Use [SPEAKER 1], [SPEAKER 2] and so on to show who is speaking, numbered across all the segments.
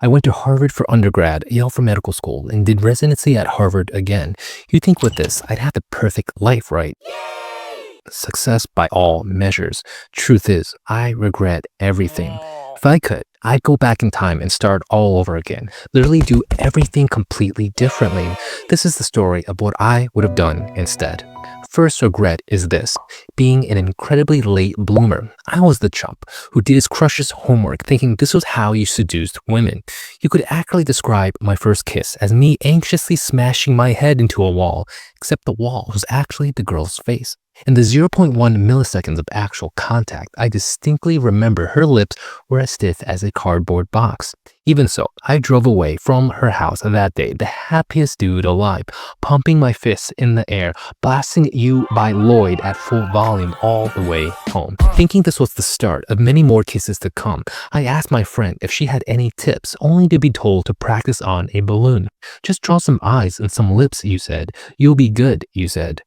[SPEAKER 1] I went to Harvard for undergrad, Yale for medical school, and did residency at Harvard again. You'd think with this, I'd have the perfect life, right? Success by all measures. Truth is, I regret everything. If I could, I'd go back in time and start all over again. Literally do everything completely differently. This is the story of what I would have done instead. First regret is this: being an incredibly late bloomer. I was the chump who did his crush's homework thinking this was how you seduced women. You could accurately describe my first kiss as me anxiously smashing my head into a wall, except the wall was actually the girl's face. In the zero point 0.1 milliseconds of actual contact, I distinctly remember her lips were as stiff as a cardboard box. Even so, I drove away from her house that day, the happiest dude alive, pumping my fists in the air, blasting You by Lloyd at full volume all the way home. Thinking this was the start of many more kisses to come, I asked my friend if she had any tips, only to be told to practice on a balloon. Just draw some eyes and some lips, you said. You'll be good, you said.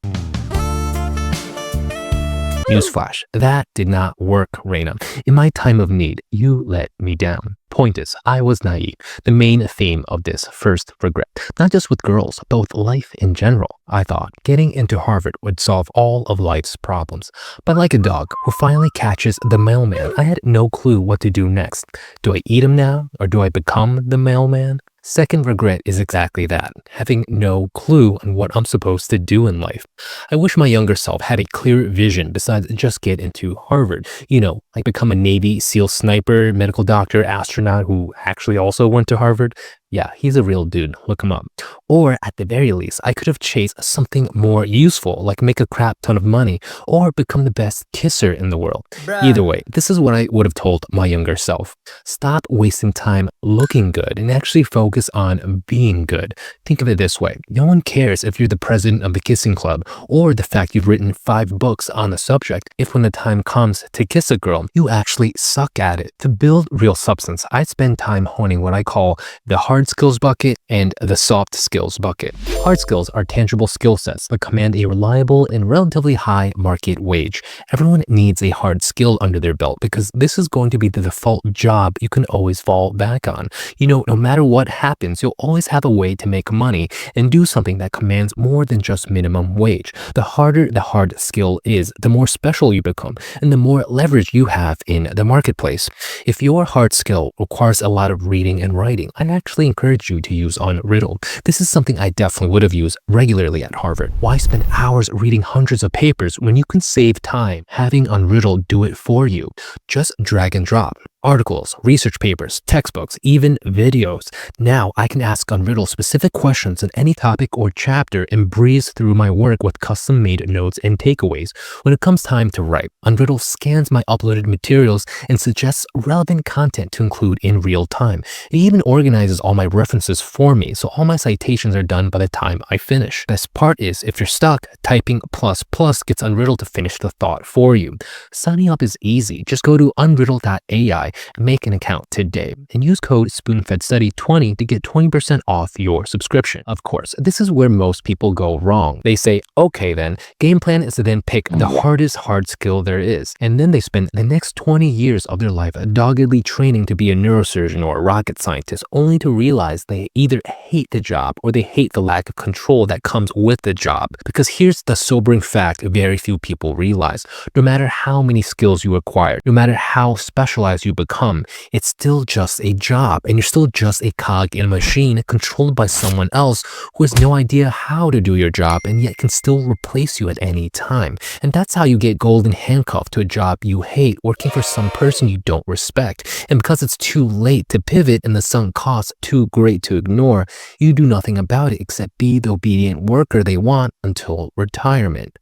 [SPEAKER 1] Newsflash, that did not work, Reina. In my time of need, you let me down. Point is, I was naive. The main theme of this first regret, not just with girls, but with life in general. I thought getting into Harvard would solve all of life's problems. But like a dog who finally catches the mailman, I had no clue what to do next. Do I eat him now, or do I become the mailman? Second regret is exactly that, having no clue on what I'm supposed to do in life. I wish my younger self had a clear vision besides just get into Harvard. You know, like become a Navy SEAL sniper, medical doctor, astronaut who actually also went to Harvard. Yeah, he's a real dude, look him up. Or at the very least, I could have chased something more useful, like make a crap ton of money, or become the best kisser in the world. Either way, this is what I would have told my younger self. Stop wasting time looking good and actually focus on being good. Think of it this way. No one cares if you're the president of the kissing club or the fact you've written 5 books on the subject if when the time comes to kiss a girl, you actually suck at it. To build real substance, I spend time honing what I call the hard skills bucket and the soft skills bucket. Hard skills are tangible skill sets that command a reliable and relatively high market wage. Everyone needs a hard skill under their belt because this is going to be the default job you can always fall back on. You know, no matter what happens, you'll always have a way to make money and do something that commands more than just minimum wage. The harder the hard skill is, the more special you become and the more leverage you have in the marketplace. If your hard skill requires a lot of reading and writing, I actually encourage you to use on Riddle. This is something I definitely would have used regularly at Harvard. Why spend hours reading hundreds of papers when you can save time having Unriddle do it for you? Just drag and drop. Articles, research papers, textbooks, even videos. Now I can ask Unriddle specific questions on any topic or chapter and breeze through my work with custom-made notes and takeaways. When it comes time to write, Unriddle scans my uploaded materials and suggests relevant content to include in real time. It even organizes all my references for me, so all my citations are done by the time I finish. Best part is, if you're stuck, typing ++ gets Unriddle to finish the thought for you. Signing up is easy. Just go to unriddle.ai and make an account today and use code SpoonFedStudy20 to get 20% off your subscription. Of course, this is where most people go wrong. They say, okay then, game plan is to then pick the hardest hard skill there is. And then they spend the next 20 years of their life doggedly training to be a neurosurgeon or a rocket scientist, only to realize they either hate the job or they hate the lack of control that comes with the job. Because here's the sobering fact very few people realize. No matter how many skills you acquire, no matter how specialized you become, it's still just a job and you're still just a cog in a machine controlled by someone else who has no idea how to do your job and yet can still replace you at any time. And that's how you get golden handcuffed to a job you hate, working for some person you don't respect. And because it's too late to pivot and the sunk cost too great to ignore, you do nothing about it except be the obedient worker they want until retirement.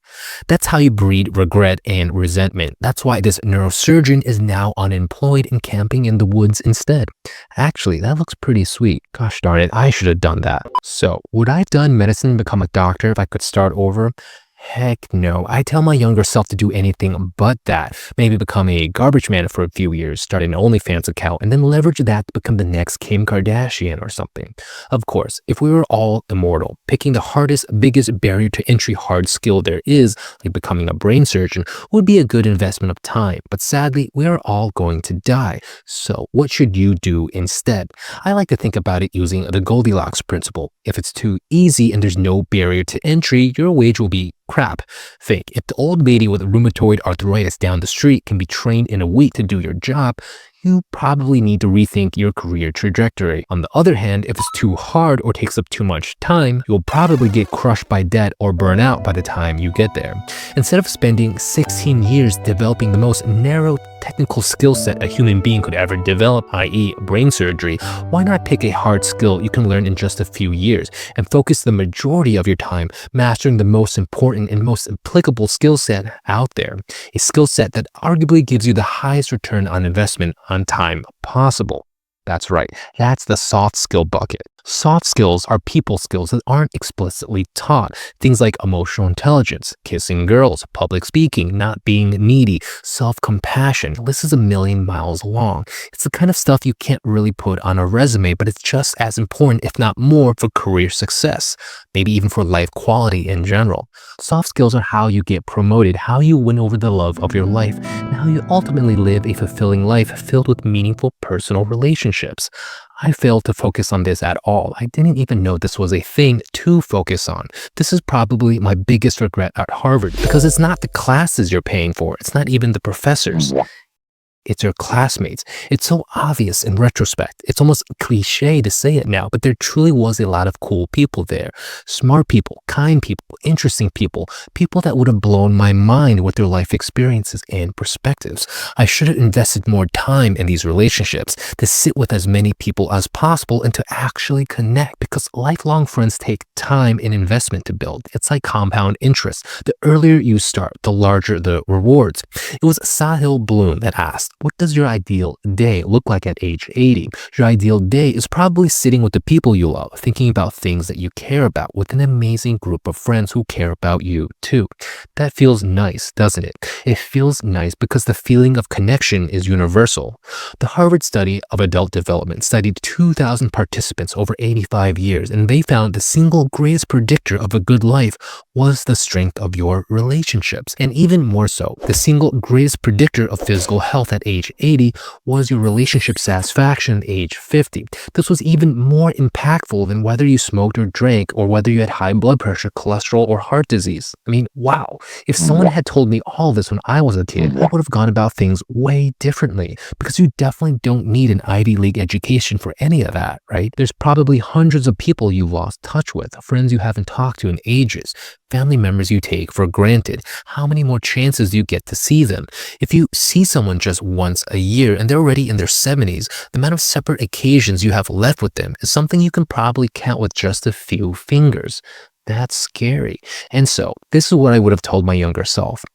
[SPEAKER 1] That's how you breed regret and resentment. That's why this neurosurgeon is now unemployed and camping in the woods instead. Actually, that looks pretty sweet. Gosh darn it, I should have done that. So, would I have done medicine and become a doctor if I could start over? Heck no. I tell my younger self to do anything but that. Maybe become a garbage man for a few years, start an OnlyFans account, and then leverage that to become the next Kim Kardashian or something. Of course, if we were all immortal, picking the hardest, biggest barrier to entry hard skill there is, like becoming a brain surgeon, would be a good investment of time. But sadly, we are all going to die. So what should you do instead? I like to think about it using the Goldilocks principle. If it's too easy and there's no barrier to entry, your wage will be crap. Think, if the old lady with rheumatoid arthritis down the street can be trained in a week to do your job, you probably need to rethink your career trajectory. On the other hand, if it's too hard or takes up too much time, you'll probably get crushed by debt or burn out by the time you get there. Instead of spending 16 years developing the most narrow technical skill set a human being could ever develop, i.e. brain surgery, why not pick a hard skill you can learn in just a few years and focus the majority of your time mastering the most important and most applicable skill set out there, a skill set that arguably gives you the highest return on investment on time possible. That's right, that's the soft skill bucket. Soft skills are people skills that aren't explicitly taught. Things like emotional intelligence, kissing girls, public speaking, not being needy, self-compassion. The list is a million miles long. It's the kind of stuff you can't really put on a resume, but it's just as important, if not more, for career success, maybe even for life quality in general. Soft skills are how you get promoted, how you win over the love of your life, and how you ultimately live a fulfilling life filled with meaningful personal relationships. I failed to focus on this at all. I didn't even know this was a thing to focus on. This is probably my biggest regret at Harvard because it's not the classes you're paying for. It's not even the professors. It's your classmates. It's so obvious in retrospect. It's almost cliche to say it now, but there truly was a lot of cool people there. Smart people, kind people, interesting people, people that would have blown my mind with their life experiences and perspectives. I should have invested more time in these relationships to sit with as many people as possible and to actually connect, because lifelong friends take time and investment to build. It's like compound interest. The earlier you start, the larger the rewards. It was Sahil Bloom that asked, what does your ideal day look like at age 80? Your ideal day is probably sitting with the people you love, thinking about things that you care about with an amazing group of friends who care about you too. That feels nice, doesn't it? It feels nice because the feeling of connection is universal. The Harvard study of adult development studied 2,000 participants over 85 years, and they found the single greatest predictor of a good life was the strength of your relationships. And even more so, the single greatest predictor of physical health at age 80 was your relationship satisfaction at age 50. This was even more impactful than whether you smoked or drank or whether you had high blood pressure, cholesterol, or heart disease. I mean, wow. If someone had told me all this when I was a kid, I would have gone about things way differently, because you definitely don't need an Ivy League education for any of that, right? There's probably hundreds of people you've lost touch with, friends you haven't talked to in ages, family members you take for granted. How many more chances do you get to see them? If you see someone just once a year and they're already in their 70s, the amount of separate occasions you have left with them is something you can probably count with just a few fingers. That's scary. And so, this is what I would have told my younger self.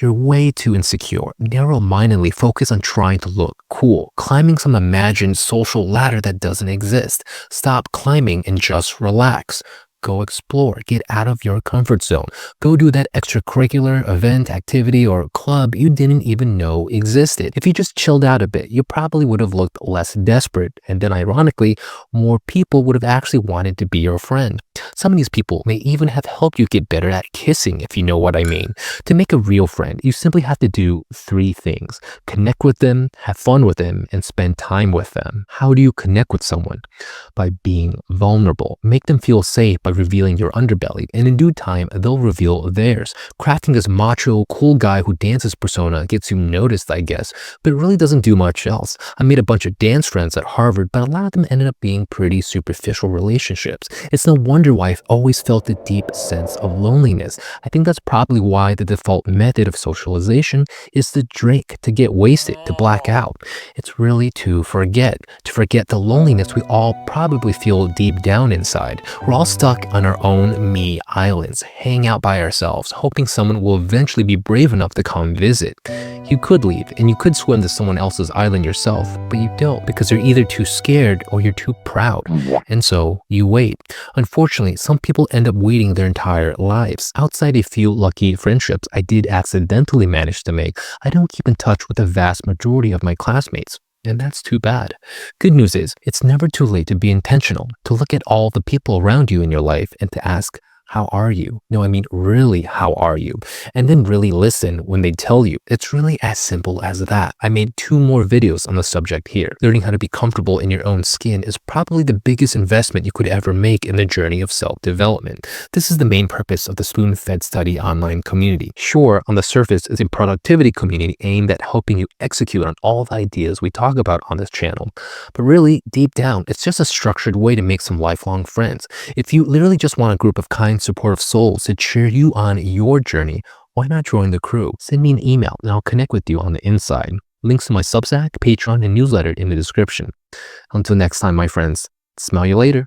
[SPEAKER 1] You're way too insecure. Narrow-mindedly focus on trying to look cool, climbing some imagined social ladder that doesn't exist. Stop climbing and just relax. Go explore, get out of your comfort zone. Go do that extracurricular event, activity, or club you didn't even know existed. If you just chilled out a bit, you probably would have looked less desperate, and then ironically, more people would have actually wanted to be your friend. Some of these people may even have helped you get better at kissing, if you know what I mean. To make a real friend, you simply have to do 3 things. Connect with them, have fun with them, and spend time with them. How do you connect with someone? By being vulnerable. Make them feel safe by revealing your underbelly, and in due time, they'll reveal theirs. Crafting this macho, cool guy who dances persona gets you noticed, I guess, but it really doesn't do much else. I made a bunch of dance friends at Harvard, but a lot of them ended up being pretty superficial relationships. It's no wonder why I've always felt a deep sense of loneliness. I think that's probably why the default method of socialization is to drink, to get wasted, to black out. It's really to forget the loneliness we all probably feel deep down inside. We're all stuck on our own me islands, hang out by ourselves, hoping someone will eventually be brave enough to come visit. You could leave and you could swim to someone else's island yourself, but you don't, because you're either too scared or you're too proud. And so you wait. Unfortunately, why some people end up waiting their entire lives. Outside a few lucky friendships I did accidentally manage to make, I don't keep in touch with the vast majority of my classmates. And that's too bad. Good news is, it's never too late to be intentional, to look at all the people around you in your life and to ask, how are you? No, I mean, really, how are you? And then really listen when they tell you. It's really as simple as that. I made 2 more videos on the subject here. Learning how to be comfortable in your own skin is probably the biggest investment you could ever make in the journey of self-development. This is the main purpose of the SpoonFed Study online community. Sure, on the surface, it's a productivity community aimed at helping you execute on all the ideas we talk about on this channel. But really, deep down, it's just a structured way to make some lifelong friends. If you literally just want a group of kind, supportive souls to cheer you on your journey, why not join the crew? Send me an email and I'll connect with you on the inside. Links to my Substack, Patreon, and newsletter in the description. Until next time, my friends, smell you later.